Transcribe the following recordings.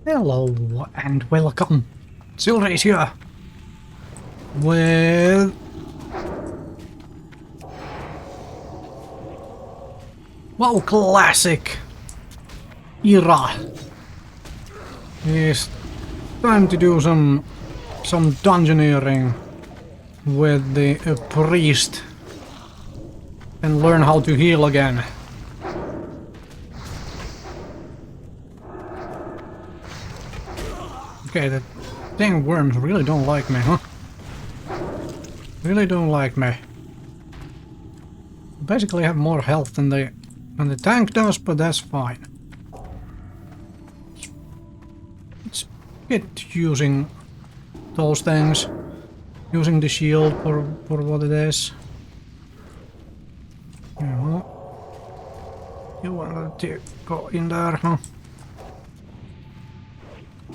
Hello and welcome. Silrace here with WoW Classic era. It's time to do some dungeoneering with the priest and learn how to heal again. Okay, the dang worms really don't like me, huh? Really don't like me. Basically have more health than the tank does, but that's fine. It's get using those things. Using the shield for what it is. Yeah. You want to go in there, huh?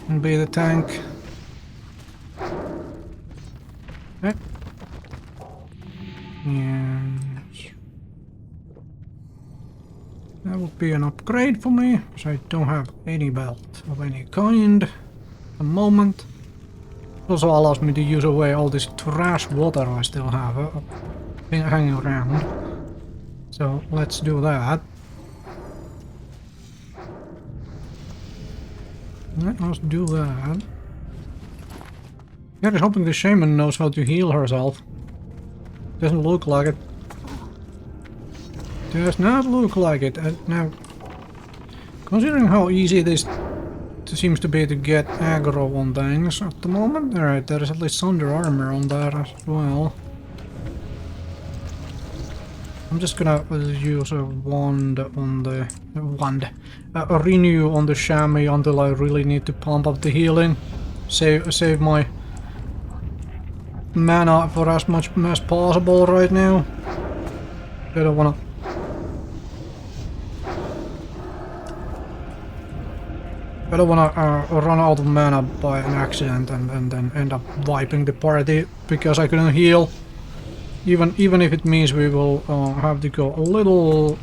And be the tank. Okay. Yes. That would be an upgrade for me, because I don't have any belt of any kind at the moment. It also allows me to use away all this trash water I still have hanging around. So let's do that. Let us do that. Yeah, just hoping the shaman knows how to heal herself. Doesn't look like it. Does not look like it. Now, considering how easy this seems to be to get aggro on things at the moment. Alright, there is at least thunder armor on that as well. I'm just gonna use a wand on the a renew on the chamois until I really need to pump up the healing. Save my mana for as much as possible right now. I don't wanna. I don't wanna run out of mana by an accident and then end up wiping the party because I couldn't heal. Even if it means we will have to go a little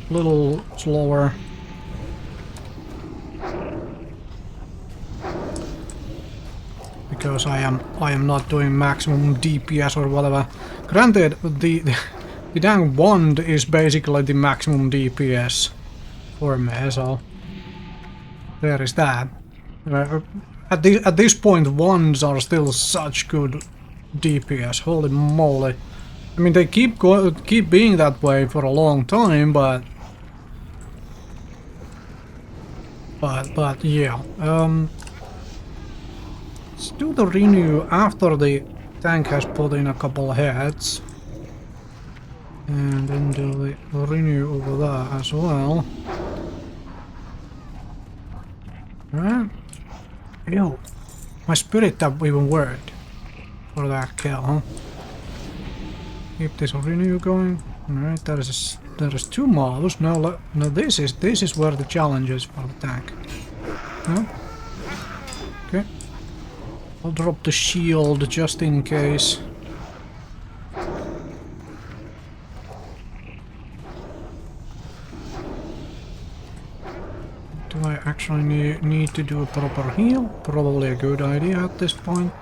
slower. Because I am not doing maximum DPS or whatever. Granted, the dang wand is basically the maximum DPS for me, so there is that. At this point, wands are still such good DPS. Holy moly! I mean, they keep being that way for a long time, but yeah. Let's do the renew after the tank has put in a couple of heads, and then do the renew over there as well. Right? Ew. My spirit tab even worked for that kill, huh? Keep this renew going. Alright, there is two mobs. No, this is where the challenge is for the tank. No? Okay. I'll drop the shield just in case. Do I actually need to do a proper heal? Probably a good idea at this point.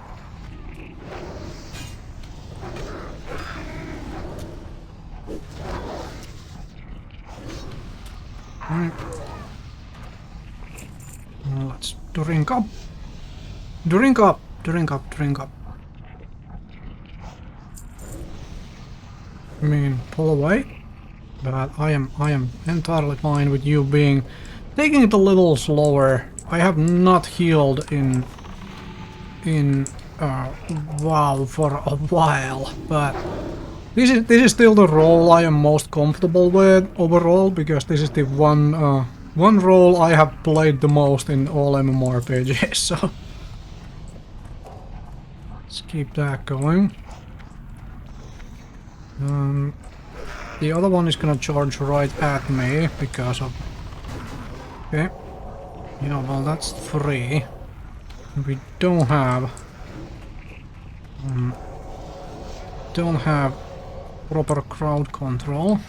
Right. Well, let's drink up. Drink up. Drink up. Drink up. I mean, pull away. But I am entirely fine with you taking it a little slower. I have not healed in WoW for a while, but this is still the role I am most comfortable with overall, because this is the one role I have played the most in all MMORPGs. So let's keep that going. The other one is gonna charge right at me because of. Okay. Yeah, well, that's free. We don't have proper crowd control.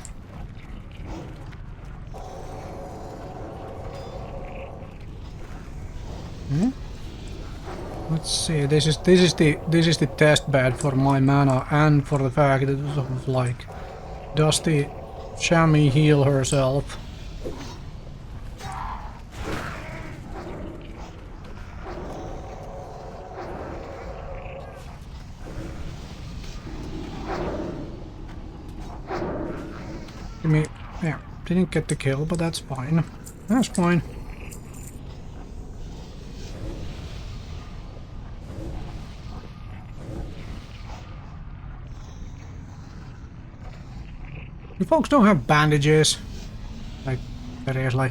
Hmm? Let's see. This is the test bed for my mana and for the fact that of like, does the Shami heal herself? Give me, yeah, didn't get the kill, but that's fine. That's fine. You folks don't have bandages. Like, seriously.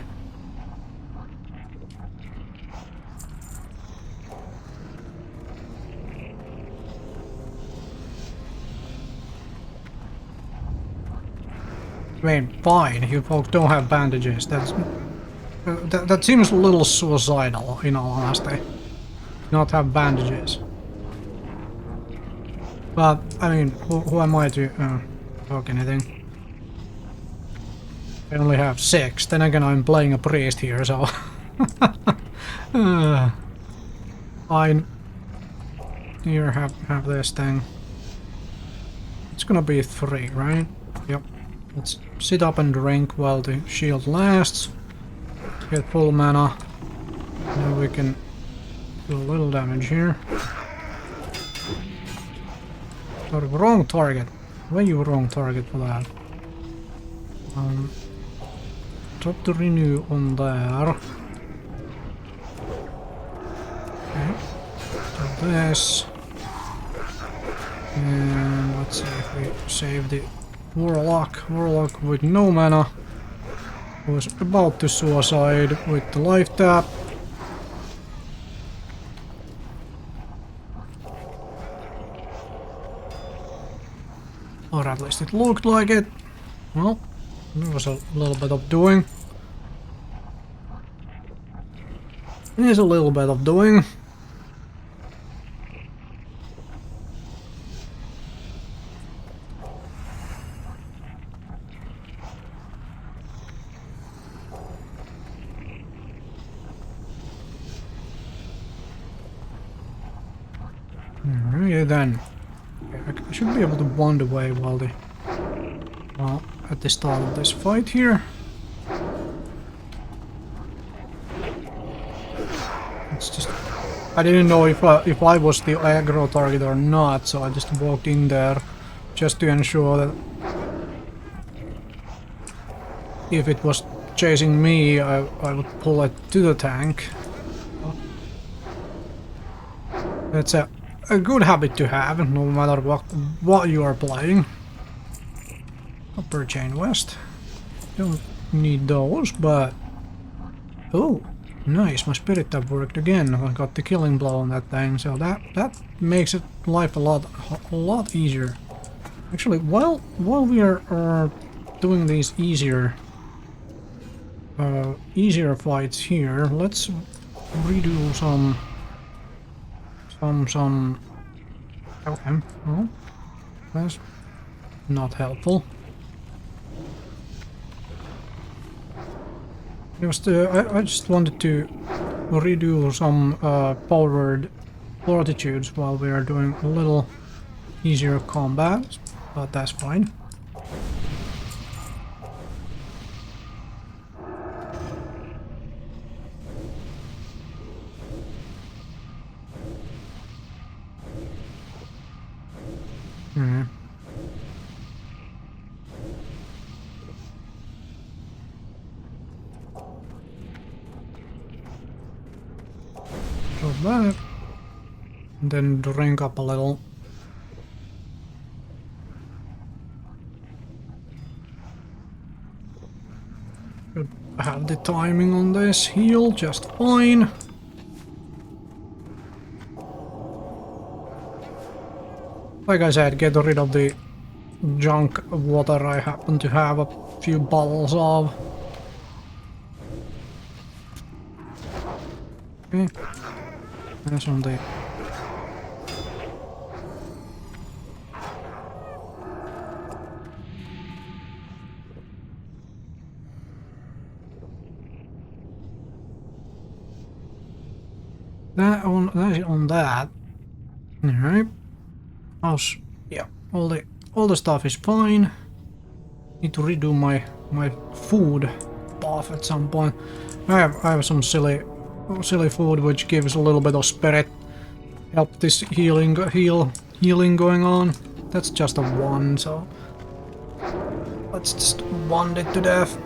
I mean, fine, you folks don't have bandages. That seems a little suicidal, in all honesty. Not have bandages. But, I mean, who am I to talk anything? I only have 6. Then again, I'm playing a priest here, so... Fine. Here, have this thing. It's gonna be 3, right? Yep. Let's sit up and drink while the shield lasts. Get full mana. Now we can do a little damage here. Sorry, wrong target. Why you wrong target for that? Drop the renew on there. Okay. Do this. And let's see if we save the Warlock. Warlock with no mana. Was about to suicide with the life tap. Or at least it looked like it. Well, there was a little bit of doing. There's a little bit of doing. Alright then. I should be able to wander away while at the start of this fight here. It's just, I didn't know if I was the aggro target or not, so I just walked in there just to ensure that if it was chasing me, I would pull it to the tank. That's a good habit to have, no matter what you are playing. Upper chain west. Don't need those, but... Oh, nice, my spirit tap worked again. I got the killing blow on that thing, so that makes life a lot easier. Actually, while we are doing these easier fights here, let's redo some. Okay, well, that's not helpful. I just wanted to redo some powered fortitudes while we are doing a little easier combat, but that's fine. Drop that, and then drink up a little. Should have the timing on this heal just fine. Like I said, get rid of the junk water I happen to have a few bottles of. Okay. That's on the... that on that. Alright. Yeah, all the stuff is fine. Need to redo my food buff at some point. I have some silly food which gives a little bit of spirit. Help this healing going on. That's just a 1, so let's just wand it to death.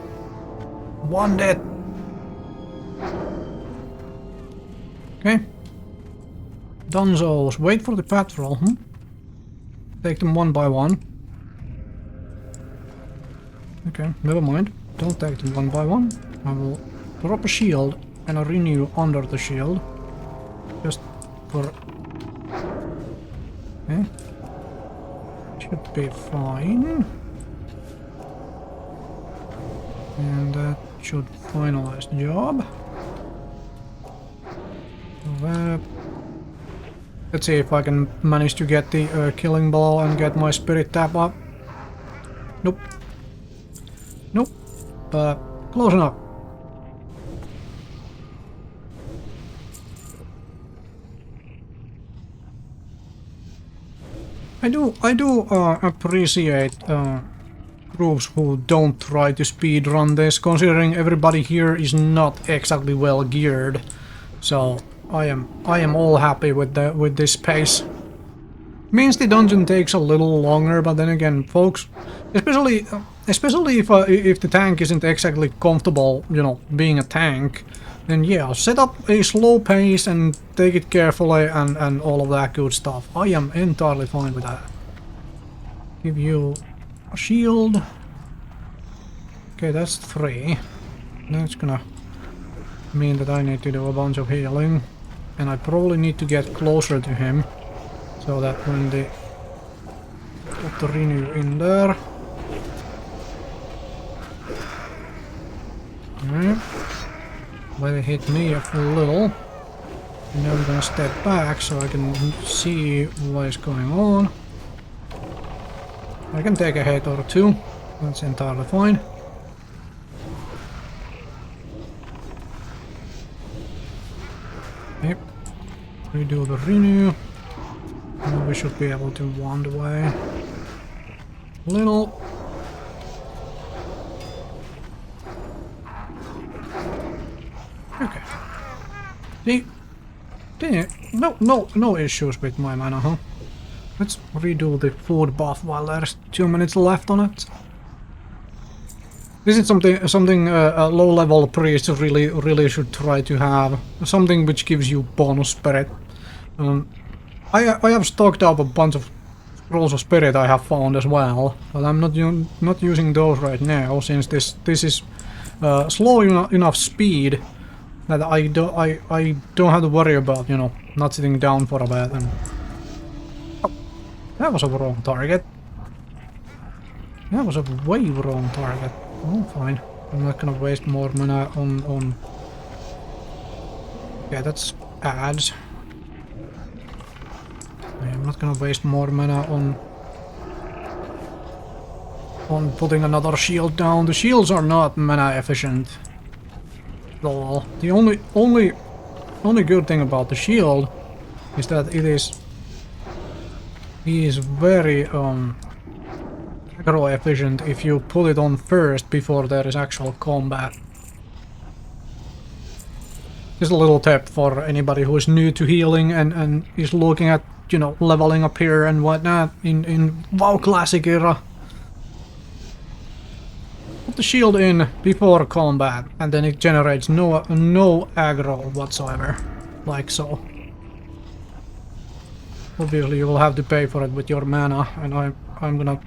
Wand it. Okay. Dunzos, wait for the patrol. Take them one by one. Okay, never mind. Don't take them one by one. I will drop a shield and a renew under the shield. Just for... Okay. Should be fine. And that should finalize the job. Let's see if I can manage to get the killing blow and get my spirit tap up. Nope. Nope. Close enough. I do appreciate groups who don't try to speedrun this, considering everybody here is not exactly well geared. So I am all happy with this pace. Means the dungeon takes a little longer, but then again, folks, especially if the tank isn't exactly comfortable, you know, being a tank, then yeah, set up a slow pace and take it carefully and all of that good stuff. I am entirely fine with that. Give you a shield. Okay, that's 3. That's gonna mean that I need to do a bunch of healing. And I probably need to get closer to him. So that when they put the renew in there. Alright. Let it hit me a little. And then I'm gonna step back so I can see what is going on. I can take a hit or 2. That's entirely fine. Yep. Redo the renew. And we should be able to wand away. Little. Okay. See? No issues with my mana, huh? Let's redo the food buff while there's 2 minutes left on it. This is something a low-level priest really should try to have. Something which gives you bonus spirit. I have stocked up a bunch of scrolls of spirit I have found as well, but I'm not using those right now since this is slow enough speed that I don't have to worry about, you know, not sitting down for a bit. And oh, that was a wrong target. That was a way wrong target. Oh, fine. I'm not gonna waste more mana on... Yeah, that's ads. I'm not gonna waste more mana on putting another shield down. The shields are not mana efficient at all. The only good thing about the shield is that it is very aggro efficient if you put it on first before there is actual combat. Just a little tip for anybody who is new to healing and is looking at, you know, leveling up here and whatnot in WoW Classic era. Put the shield in before combat and then it generates no aggro whatsoever, like so. Obviously you will have to pay for it with your mana, and I'm gonna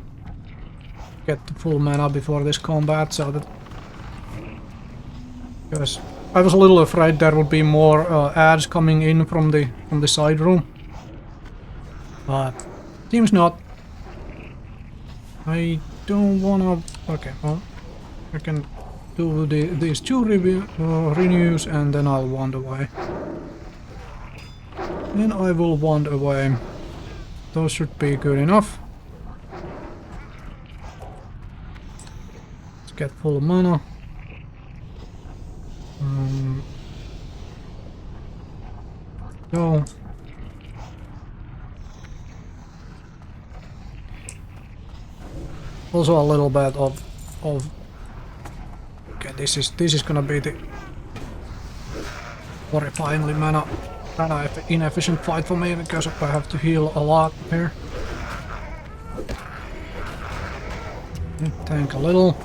get the full mana before this combat, so that... Because I was a little afraid there would be more ads coming in from the side room. But seems not. I don't wanna... Okay, well, I can do these 2 renews and then I'll wand away. Then I will wand away. Those should be good enough. Let's get full mana. Go. Also a little bit of okay, this is gonna be the horrifyingly mana inefficient fight for me because I have to heal a lot here. Tank a little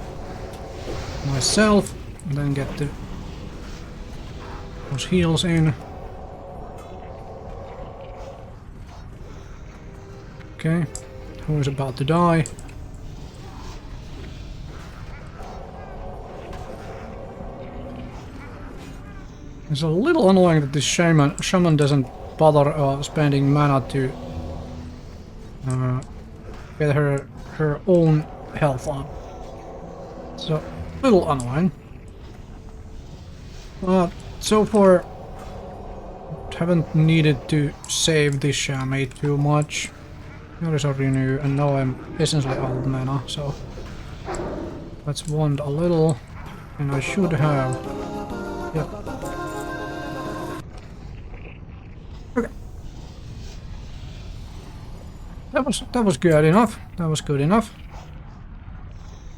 myself, and then get those heals in. Okay, who is about to die? It's a little annoying that this shaman doesn't bother spending mana to get her own health up. It's a little annoying. So far, haven't needed to save this chamois too much. There is a renew, and now I'm essentially out of mana, so let's wand a little, and I should have. Yep. Okay. That was good enough. That was good enough.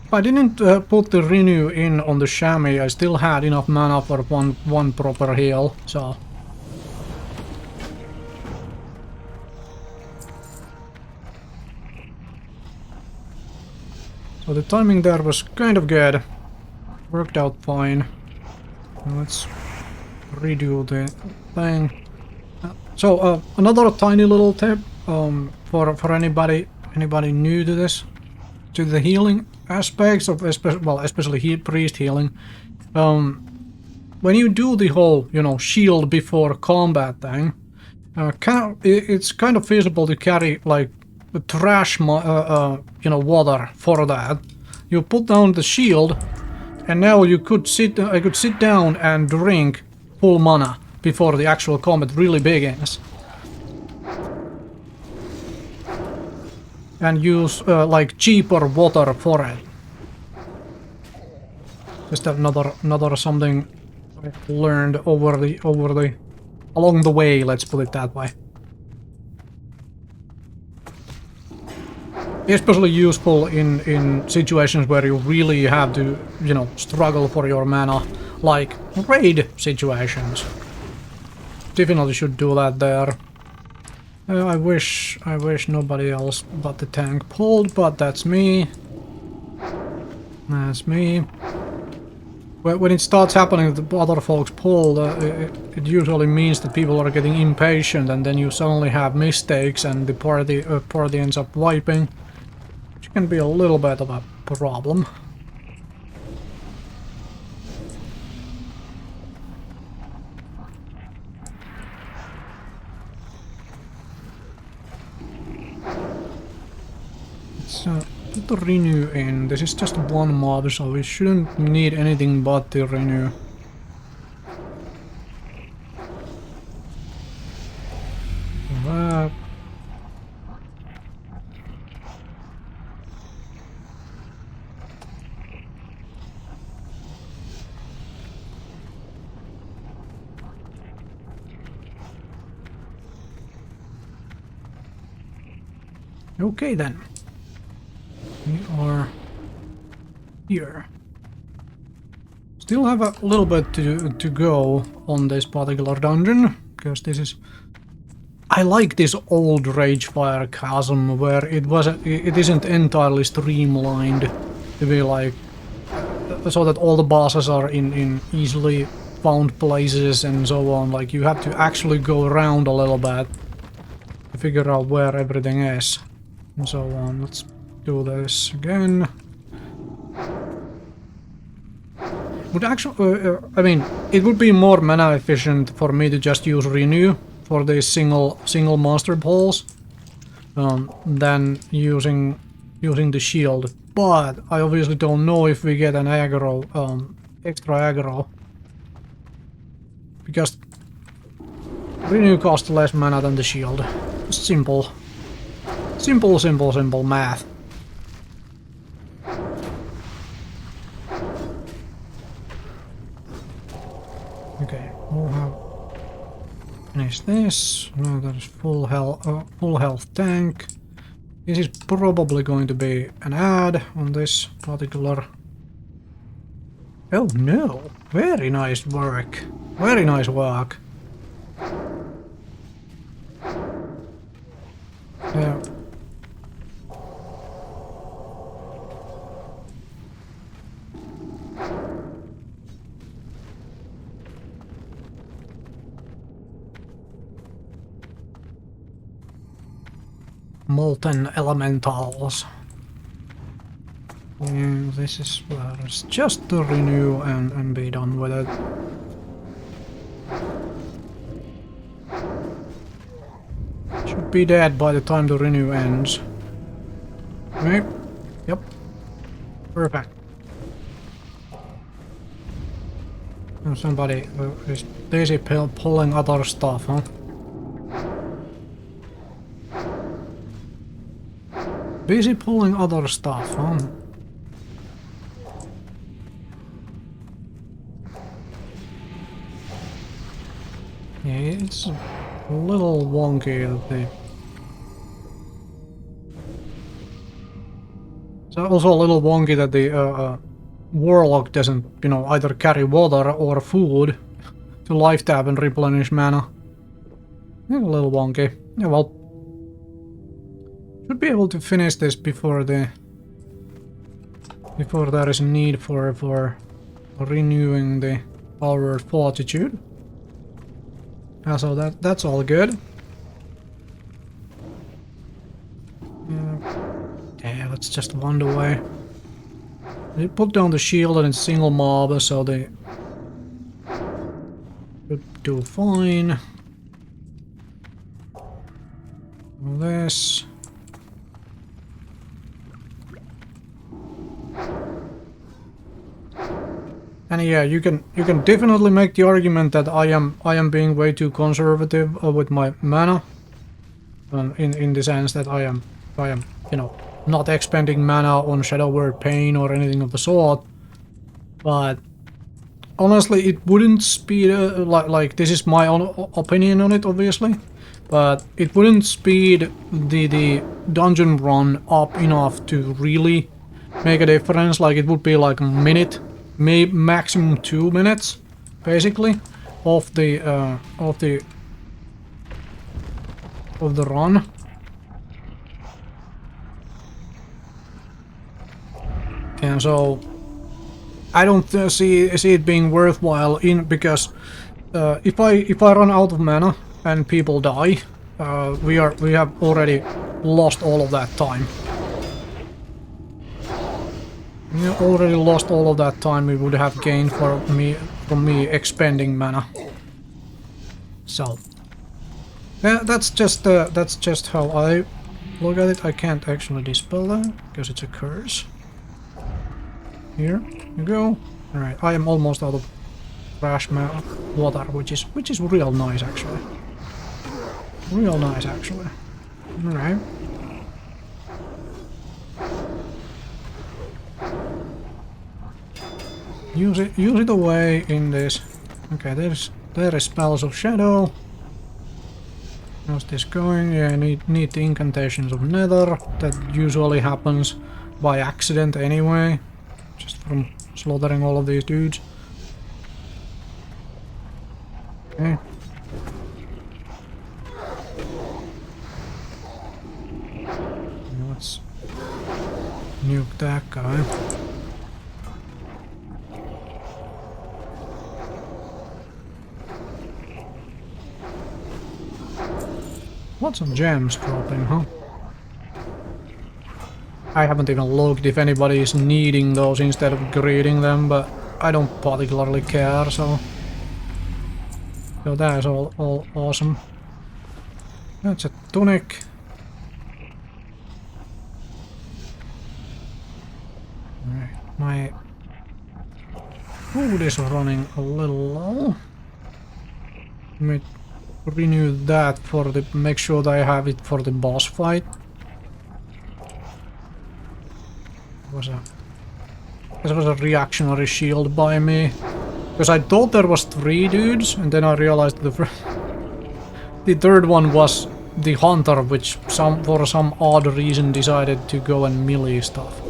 If I didn't put the renew in on the chamois, I still had enough mana for one proper heal, so. So the timing there was kind of good. Worked out fine. Let's redo the thing. So another tiny little tip for anybody new to this, to the healing aspects of especially priest healing. When you do the whole shield before combat thing, it's kind of feasible to carry like trash water for that. You put down the shield, and now I could sit down and drink full mana before the actual combat really begins, and use like cheaper water for it. Just another something I've learned along the way. Let's put it that way. Especially useful in situations where you really have to, struggle for your mana, like raid situations. Definitely should do that there. I wish nobody else but the tank pulled, but that's me. That's me. When it starts happening that the other folks pull, it usually means that people are getting impatient, and then you suddenly have mistakes, and the party ends up wiping. Can be a little bit of a problem. Let's put the renew in. This is just one mob, so we shouldn't need anything but the renew. Okay then, we are here. Still have a little bit to go on this particular dungeon, because this is... I like this old Ragefire Chasm where it isn't entirely streamlined to be like so that all the bosses are in easily found places and so on. Like you have to actually go around a little bit to figure out where everything is. And so on. Let's do this again. Would actually, I mean, it would be more mana efficient for me to just use renew for these single monster pulls than using the shield. But I obviously don't know if we get an aggro, extra aggro, because renew costs less mana than the shield. Simple. Simple math. Okay, we'll have Finish this. No, there's full health tank. This is probably going to be an ad on this particular. Oh no! Very nice work. Very nice work. Yeah. Molten elementals. And this is where it's just to renew and be done with it. Should be dead by the time the renew ends. Right? Yep. Perfect. And somebody is busy pulling other stuff, huh? Busy pulling other stuff, huh? Yeah, it's a little wonky that they... It's also a little wonky that the Warlock doesn't, you know, either carry water or food to life tab and replenish mana. Yeah, a little wonky. Yeah, well... Should be able to finish this before there is a need for renewing the power fortitude. So that's all good. Yeah, let's just wander away. They put down the shield and it's single mob, so they should do fine. All this. And yeah, you can definitely make the argument that I am being way too conservative with my mana, in the sense that I am you know, not expending mana on Shadow Word Pain or anything of the sort. But honestly, it wouldn't speed like this is my own opinion on it, obviously, but it wouldn't speed the dungeon run up enough to really make a difference. Like it would be like a minute. Maybe maximum 2 minutes, basically, of the run. And so I don't see it being worthwhile because if I run out of mana and people die, we have already lost all of that time. We already lost all of that time we would have gained from me expending mana. So yeah, that's just how I look at it. I can't actually dispel that because it's a curse. Here you go. All right, I am almost out of trash water, which is real nice actually. Real nice actually. All right. Use it away in this. Okay, there is spells of shadow. How's this going? Yeah, I need the incantations of Nether. That usually happens by accident anyway, just from slaughtering all of these dudes. Okay. Let's nuke that guy. Lots of gems dropping, huh? I haven't even looked if anybody is needing those instead of greeting them, but I don't particularly care, so that's all awesome. That's a tunic. Alright, my food is running a little low. Let me renew that for the make sure that I have it for the boss fight. This was a reactionary shield by me because I thought there was 3 dudes, and then I realized the third one was the hunter, which for some odd reason decided to go and melee stuff.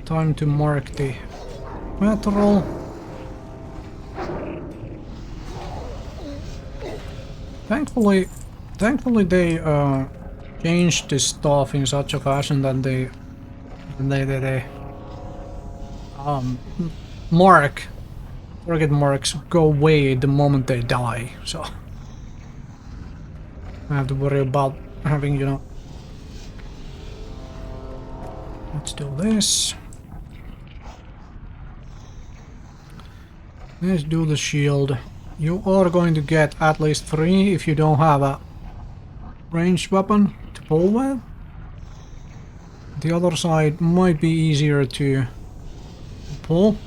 Time to mark the patrol. Thankfully they changed this stuff in such a fashion that they target marks go away the moment they die, so I have to worry about having, you know. Let's do this. Let's do the shield. You are going to get at least 3 if you don't have a ranged weapon to pull with. The other side might be easier to pull.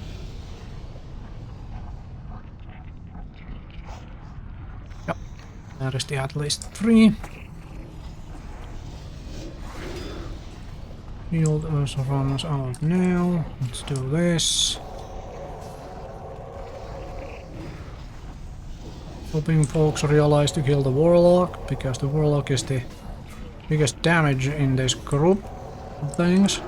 Yep, that is the at least 3. Shield also runs out now. Let's do this. Hoping folks realize to kill the warlock, because the warlock is the biggest damage in this group of things.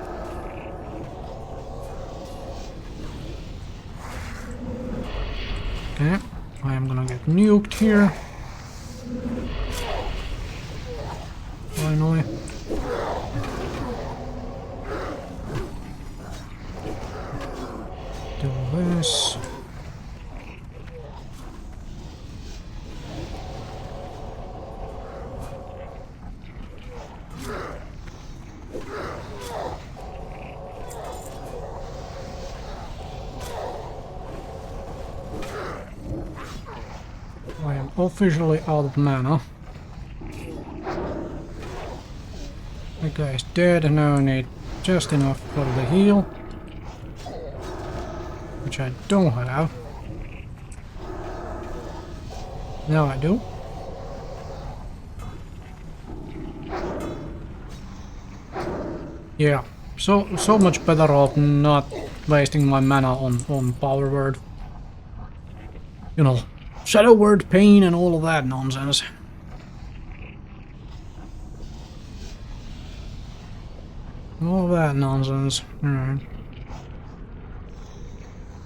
Okay, I am gonna get nuked here. Finally. Do this. I am officially out of mana. The guy is dead, now I need just enough for the heal, which I don't have. Now I do. Yeah, so much better off not wasting my mana on power word. You know, shadow word pain and all of that nonsense. All that nonsense. Alright.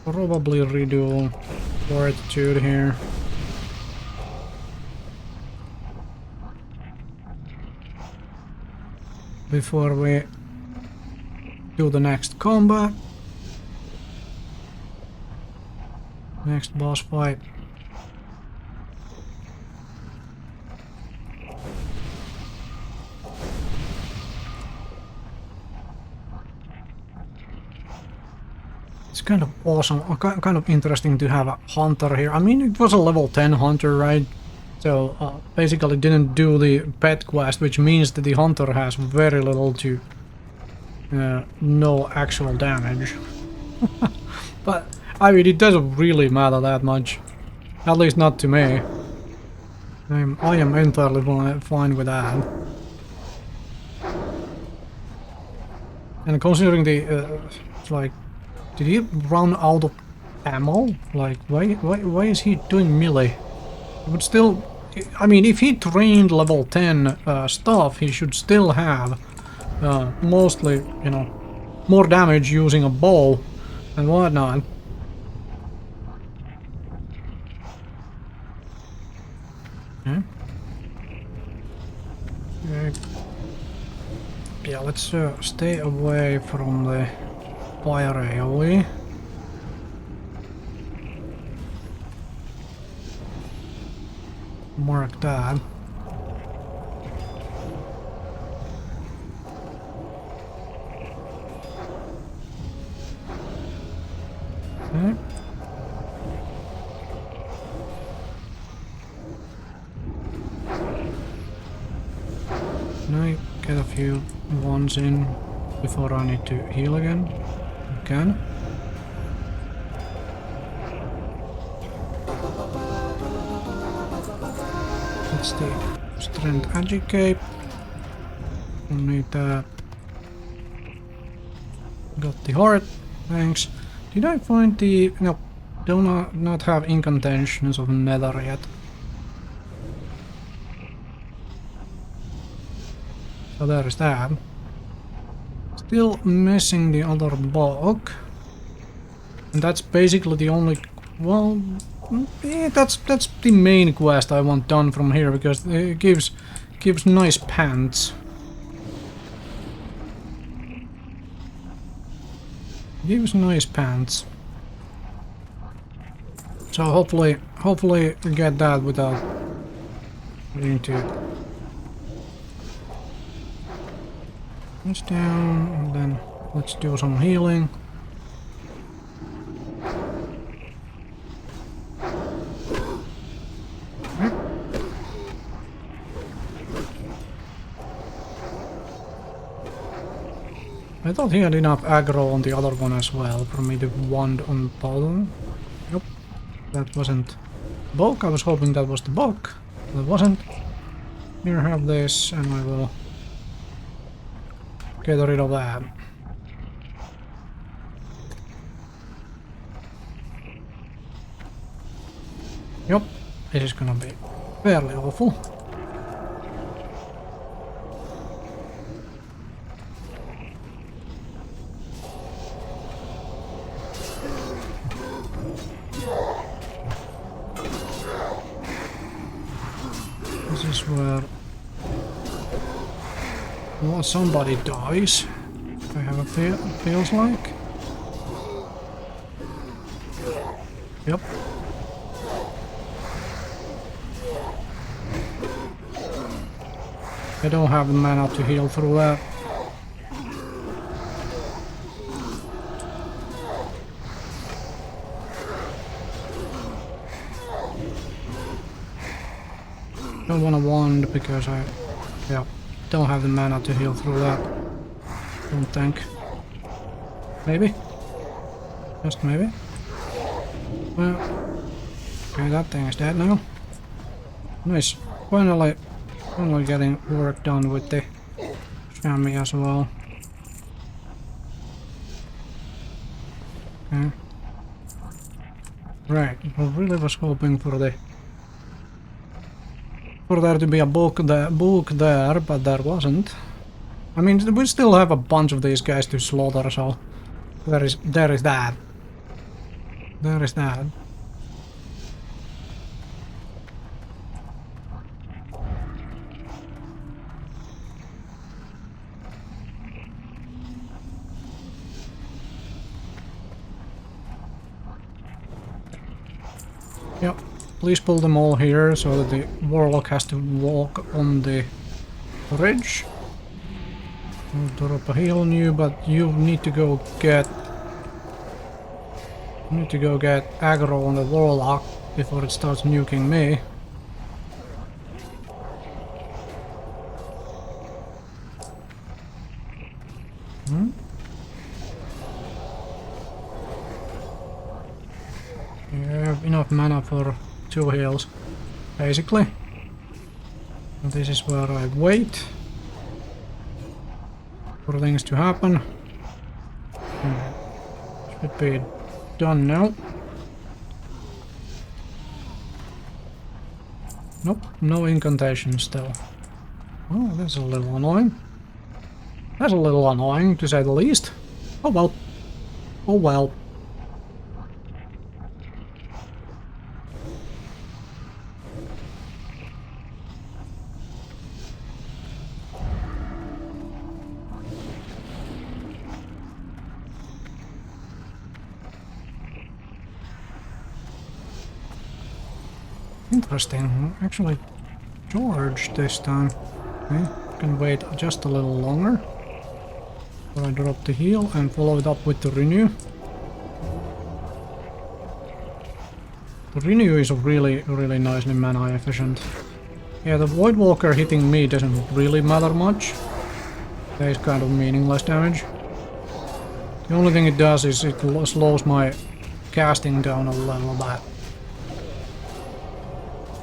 Probably redo fortitude here. Before we do the next combat. Next boss fight. It's kind of awesome, kind of interesting to have a hunter here. I mean, it was a level 10 hunter, right? So basically didn't do the pet quest, which means that the hunter has very little to no actual damage. But I mean, it doesn't really matter that much, at least not to me. I am entirely fine with that. And considering the like, did he run out of ammo? Like, why is he doing melee? But still, I mean, if he trained level 10 stuff, he should still have mostly, you know, more damage using a bow and whatnot. Okay. Okay. Yeah, let's stay away from the fire AoE. Mark that. Okay. Can I get a few ones in before I need to heal again? I can. That's the strength agicape. Don't need that. Got the heart. Thanks. Did I find the... No. Do not have incantations of nether yet. So there is that. Still missing the other book. And that's basically the only... Well... Yeah, that's the main quest I want done from here, because it gives nice pants. Gives nice pants. So hopefully we get that without needing to. It's down, and then let's do some healing. I thought he had enough aggro on the other one as well for me to wand on bottom. Nope, that wasn't the bulk. I was hoping that was the bulk. That wasn't. Here, have this, and I will get rid of that. Yup, this is gonna be fairly awful. This is where somebody dies. I have a feels like. Yep. I don't have the mana to heal through that. Don't want to wand because I don't have the mana to heal through that. Don't think. Maybe? Just maybe? Well, okay, that thing is dead now. Nice. Finally getting work done with the Shammy as well. Okay. Right, I really was hoping for there to be a book there, but there wasn't. I mean, we still have a bunch of these guys to slaughter, so there is that. There is that. Yep. Please pull them all here so that the warlock has to walk on the bridge. I'll drop a heal on you, but you need to go get aggro on the warlock before it starts nuking me. You have enough mana for 2 heals, basically. And this is where I wait for things to happen. Should be done now. Nope, no incantation still. Oh, that's a little annoying. That's a little annoying, to say the least. Oh well. Oh well. Interesting. Actually, George this time. Okay, can wait just a little longer. So I drop the heal and follow it up with the renew. The renew is really nicely mana efficient. Yeah, the Void Walker hitting me doesn't really matter much. That is kind of meaningless damage. The only thing it does is it slows my casting down a little bit.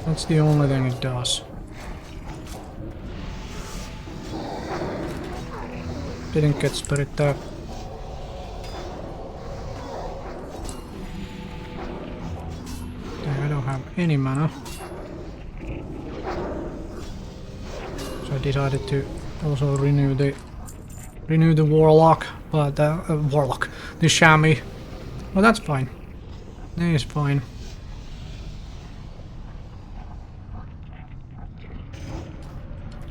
That's the only thing it does. didn't get spirit there. Okay, I don't have any mana. So I decided to also renew the warlock, but the chamois. Well, that's fine. That is fine.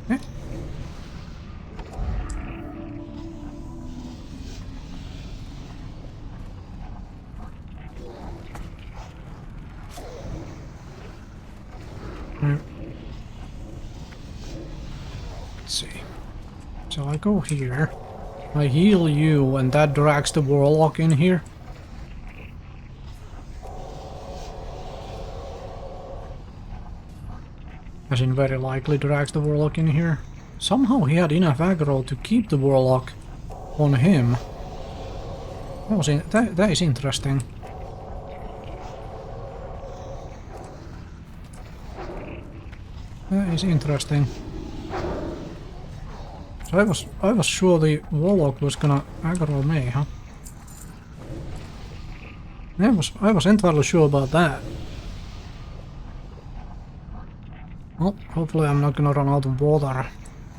Eh? Let's see. So I go here. I heal you, and that drags the warlock in here. As in, very likely drags the warlock in here. Somehow he had enough aggro to keep the warlock on him. That is interesting. That is interesting. So I was sure the warlock was gonna aggro me, huh? I was entirely sure about that. Well, hopefully I'm not gonna run out of water.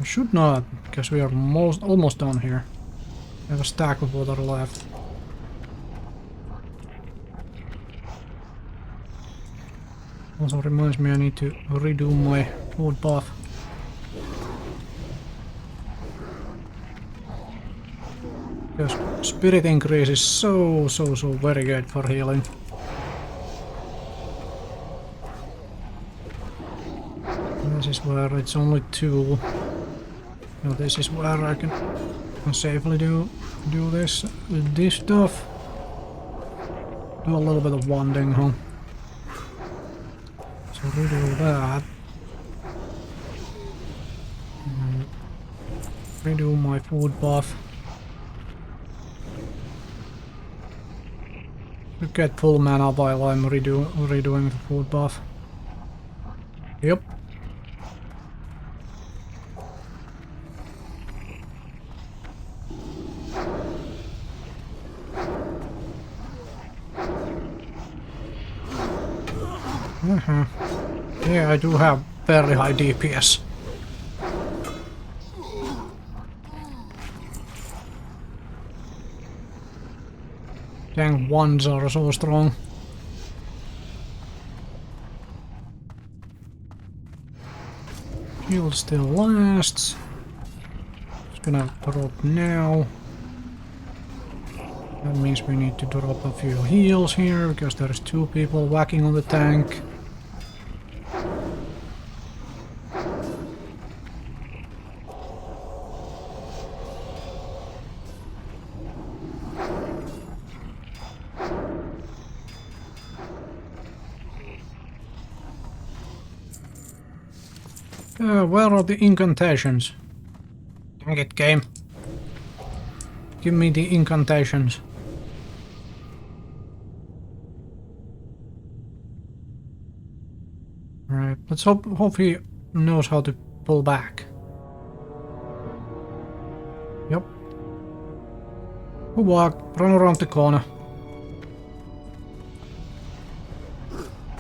I should not, because we are almost done here. I have a stack of water left. Also reminds me I need to redo my food buff. Because spirit increase is so very good for healing. This is where it's only 2. No, this is where I can safely do this with this stuff. Do a little bit of wanding, huh? So redo that. Redo my food buff. You get full mana while I'm redoing the food buff. Yep. Yeah, I do have fairly high DPS. Dang, ones are so strong. Shield still lasts. It's gonna drop now. That means we need to drop a few heals here, because there's 2 people whacking on the tank. Where are the incantations? Dang it, game. Give me the incantations. Right, let's hope he knows how to pull back. Yep. Good walk, run around the corner.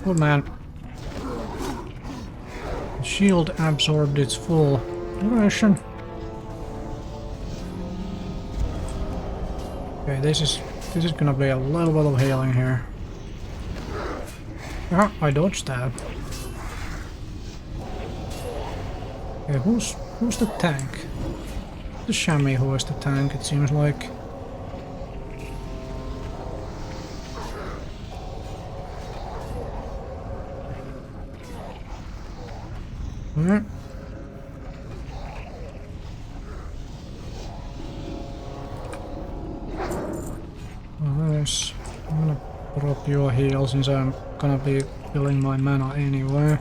Good man. The shield absorbed its full duration. Okay, this is gonna be a little bit of healing here. Ah, I dodged that. Okay, who's the tank? The chamois who is the tank, it seems like. Alright. I'm gonna drop your heal since I'm gonna be filling my mana anyway.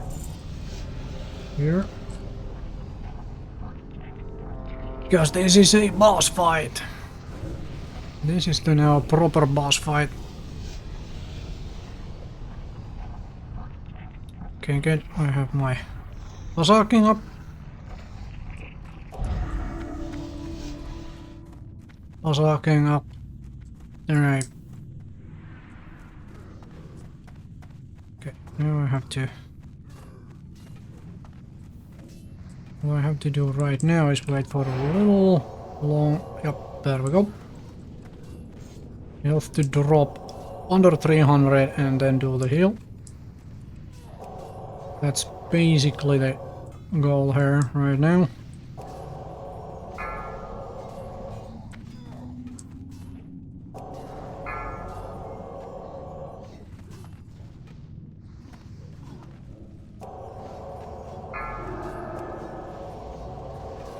Here. Because this is a boss fight. This is the now proper boss fight. Okay, good. I have my Berserking up. Sucking up. Alright. Okay, now I have to... What I have to do right now is wait for a little long... Yep, there we go. Health to drop under 300 and then do the heal. That's basically the goal here right now.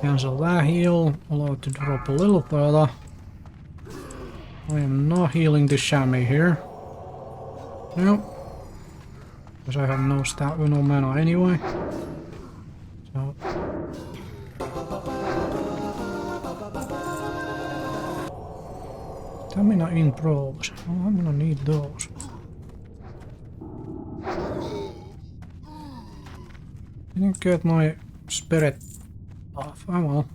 Cancel that heal, allowed to drop a little further. I am not healing the chamois here. No. Because I have no stamina, no mana anyway. So. Stamina improves. Oh, I'm gonna need those. Didn't get my spirit off. Oh well.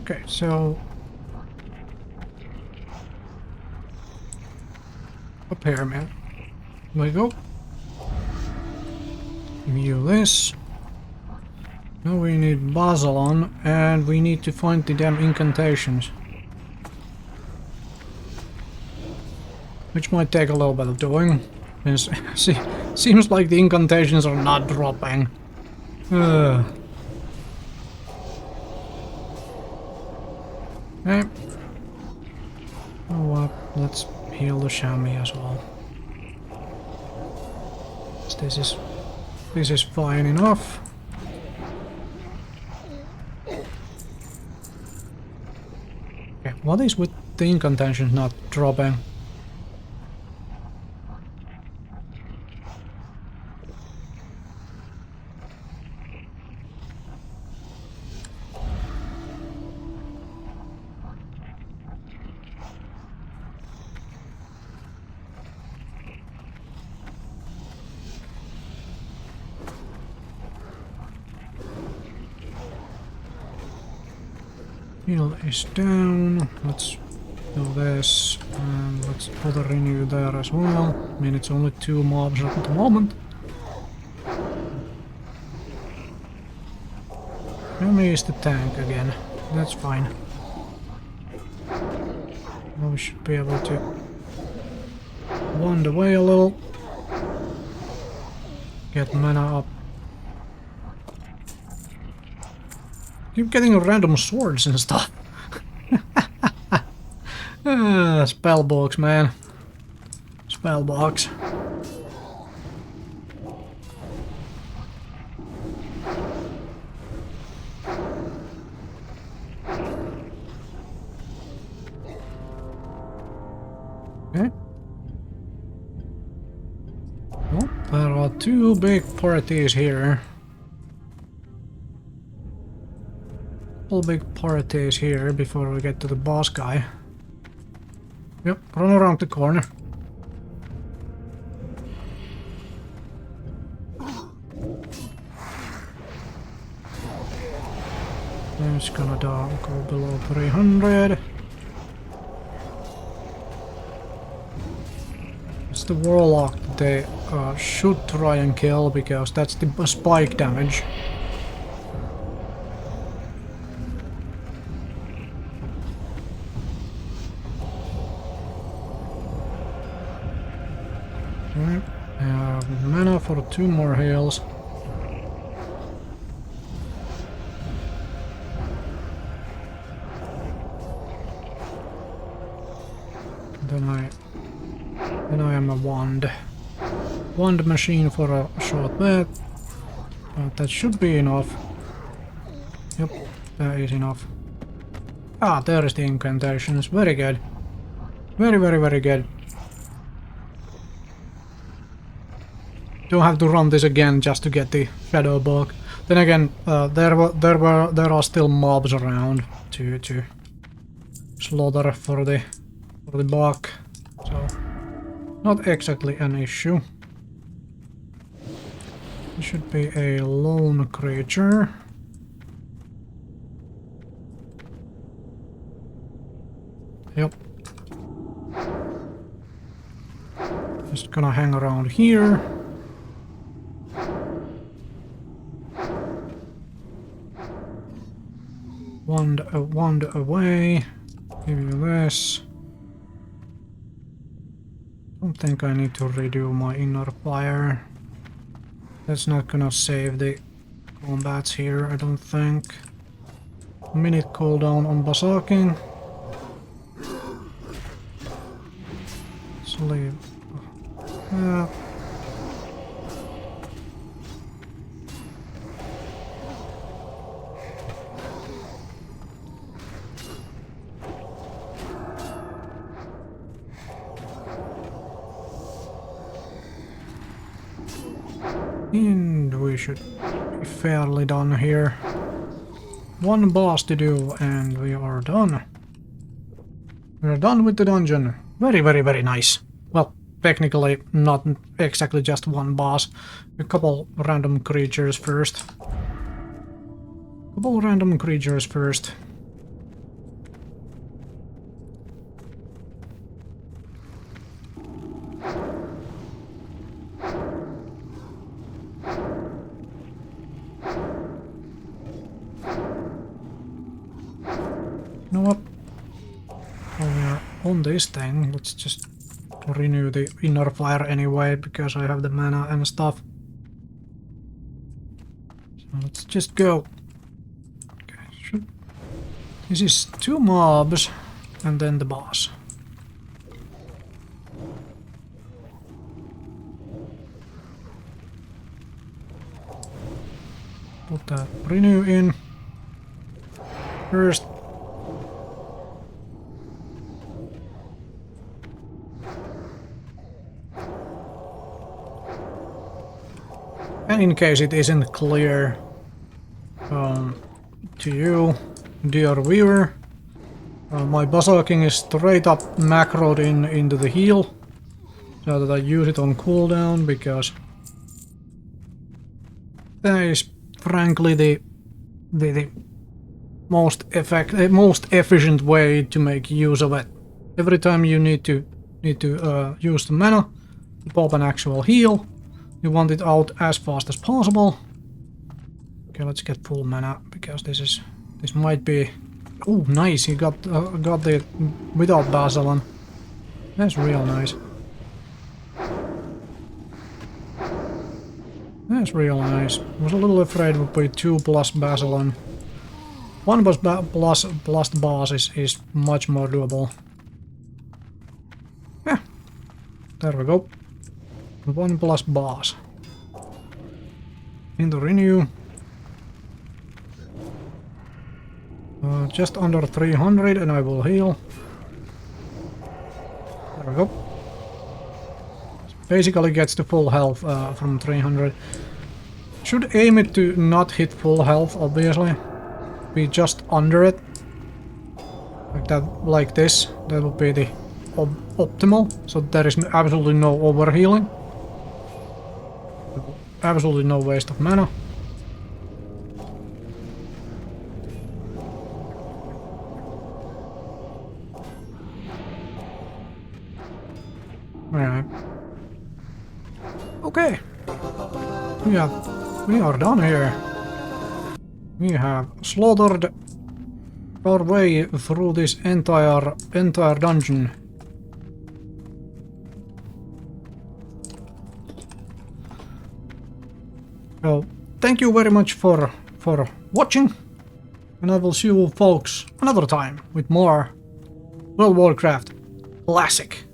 Okay, so up here, man. There we go. View this. Now we need Basil on, and we need to find the damn incantations. Which might take a little bit of doing. Seems like the incantations are not dropping. Okay. Oh well, let's heal the chamois as well. This is fine enough. Okay, what is with the incantations not dropping? Heal is down. Let's do this, and let's put a renew there as well. I mean, it's only 2 mobs at the moment. Enemy is the tank again. That's fine. Now we should be able to wander away a little. Get mana up. Keep getting random swords and stuff. Spellbox, man. Spellbox. Okay. Well, there are 2 big parties here. Big parties here before we get to the boss guy. Yep, run around the corner. I'm just gonna go below 300. It's the warlock that they should try and kill because that's the spike damage. Mana for 2 more heals. Then I am a wand machine for a short bit. But that should be enough. Yep, that is enough. Ah, there is the incantations. Very good. Very good. Don't have to run this again just to get the shadow book. Then again, there are still mobs around to slaughter for the buck, so not exactly an issue. It should be a lone creature. Yep. Just gonna hang around here. Wand away. Give you this. Don't think I need to redo my inner fire. That's not gonna save the combats here, I don't think. Minute cooldown on Basaking. Sleep. And we should be fairly done here. One boss to do and we are done. We are done with the dungeon. Very, very, very nice. Well, technically not exactly just one boss. A couple random creatures first. You know what? While we are on this thing, let's just renew the inner fire anyway, because I have the mana and stuff. So let's just go. Okay, this is 2 mobs and then the boss. Put that renew in first. And in case it isn't clear to you, dear viewer, my Basaking is straight up macroed into the heal, so that I use it on cooldown, because that is frankly the most efficient way to make use of it. Every time you need to use the mana to pop an actual heal, you want it out as fast as possible. Okay, let's get full mana, because this might be. Oh, nice! He got the without Basilion. That's real nice. That's real nice. I was a little afraid it would be 2 plus Basilion. 1 plus boss is much more doable. Yeah, there we go. 1 plus boss. Into renew. Just under 300 and I will heal. There we go. Basically gets to full health from 300. Should aim it to not hit full health, obviously. Be just under it. Like that, like this. That would be the optimal. So there is absolutely no overhealing. Absolutely no waste of mana. Alright. Okay. We are done here. We have slaughtered our way through this entire dungeon. So, thank you very much for watching, and I will see you folks another time with more World of Warcraft Classic.